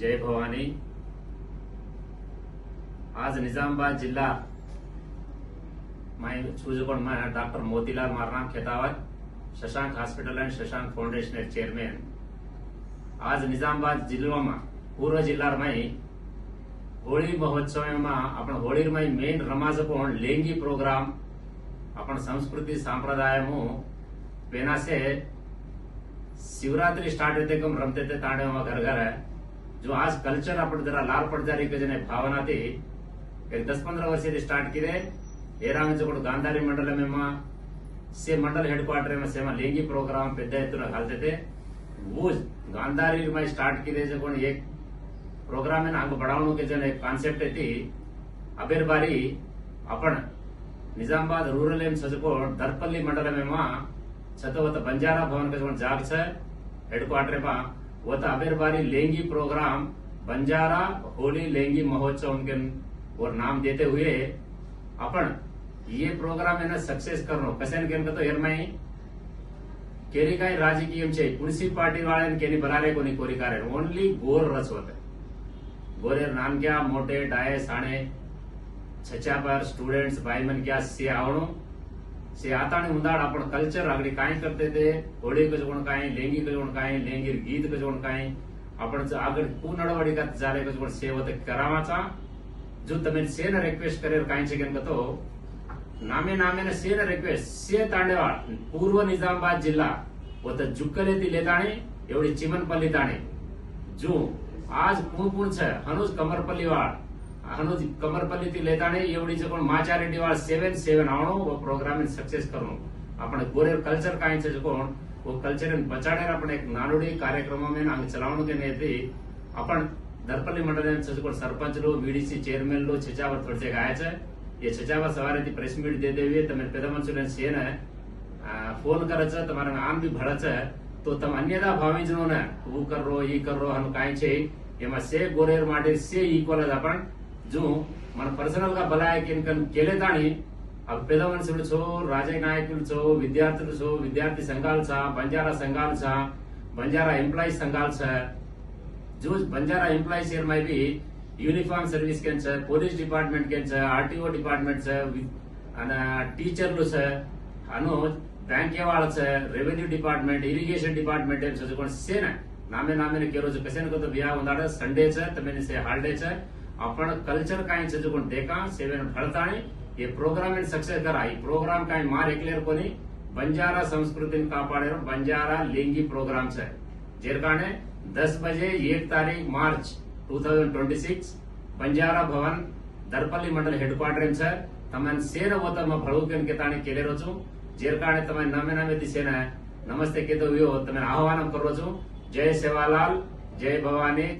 जय भवानी। आज निजामाबाद जिला मैं डॉक्टर मोतीलाल मारनाम Khetawat Shashank hospital and Shashank foundation chairman. आज निजामाबाद जिला में पूर्व जिला में होली महोत्सव में अपन होली में मेन रमाज को लेंगी प्रोग्राम अपन संस्कृति सांप्रदाय पेना से शिवरात्रि स्टार्ट होते कम रमते थे तांडे घर घर है जो आज कल्चर अपन जरा लाल पड़ जा रही जने भावना थी 10-15 वर्ष से स्टार्ट किए एरा में जो गांधारी मंडल में से मंडल हेडक्वार्टर में से लेंगी प्रोग्राम पेद्द एत्तुन घालते थे। वो गांधारी में स्टार्ट किए जो एक प्रोग्राम है आगे बढ़ाने के जन एक कॉन्सेप्ट थी अबेर बारी अपन निजामाबाद रूरल एम सजको दरपल्ली मंडल में छत बंजारा भवन का जो जाग है हेडक्वार्टर में वो अबेर बारी लेंगी प्रोग्राम बंजारा होली लेंगी महोत्सव उनके और नाम देते हुए अपन ये प्रोग्राम है ना सक्सेस करनो कसे तो एरमाई केरी का राजकीय पुणसी पार्टी वाले केनी बराले कोनी कोरी कारे ओनली गोर रस होते गोरेर नाम क्या मोटे डाये साणे छचा पर स्टूडेंट्स भाई मन क्या से आवणो से आता ने उंदाड़ अपन कल्चर आगड़ी काई करते थे होली का जोन काई लेंगी का जोन काई लेंगी गीत का जोन काई अपन आगड़ कु नडवड़ी का जाले का जोन से होते करावाचा जो तमे से न रिक्वेस्ट करे काई छे केन तो नामे नामे ने से न रिक्वेस्ट से तांडेवाळ पूर्व निजामाबाद जिल्ला होत जुक्कलेती लेताणे एवढी चिमनपल्ली ताणे जो आज पूर्ण छे हनुज कमरपल्ली हनुज कमरपल्ली थी लेताणे एवढी जो माचा रेड्डी वाळ 7-7 आवणो वो प्रोग्राम सक्सेस करनो आपण गोरेर कल्चर काई छे जो वो कल्चर बचाड़े अपन एक नानोडी कार्यक्रम में अंग चलावणो के नेती अपन दरपल्ली मंडल जो सरपंच लो बीडीसी चेयरमैन लो छचावर थोड़े गाया छे ये छचावर सवारे थी प्रेस मीट दे देवी तमे पेदा मनुष्य सेन फोन करे छे तमारा नाम भी भरे छे तो तम अन्यथा भावी जनो ने वो करो ये करो हम काई छे एमा से गोरेर माटे से इक्वल अपन जो मन पर्सनल का भला है केले ताणी अब पेदा मनुष्य छो राजकीय नायकुలు छो विद्यार्थी छो विद्यार्थी संघाल छा बंजारा संघाल छा बंजारा एम्प्लॉयज संघाल छा जो बंजारा एम्प्लॉयज शेर में भी यूनिफॉर्म सर्विस के छे पुलिस डिपार्टमेंट के छे आरटीओ डिपार्टमेंट छे अने टीचर लो छे अनो बैंक वाला छे रेवेन्यू डिपार्टमेंट इरिगेशन डिपार्टमेंट एम छे कोन से ने नामे नामे ने केरो जो कसे ने तो बिया उंदाडे संडे छे तमे ने से हॉलिडे छे अपन कल्चर काई छे जो कोन देखा सेवन भरताणी ये प्रोग्राम इन सक्सेस करा ई प्रोग्राम काई मार एकलेर कोनी बंजारा संस्कृति कापाडेरो बंजारा लेंगी प्रोग्राम छे जेरकाने 10 बजे 1 तारीख मार्च 2026 बंजारा भवन दरपल्ली मंडल हेडक्वार्टर छे तमन सेन होता म भळुकेन के ताणी केलेरो छु जेरकाने तमे नामे नामे दिसेन नमस्ते केतो वियो तमे आह्वान करो छु। जय सेवालाल जय भवानी।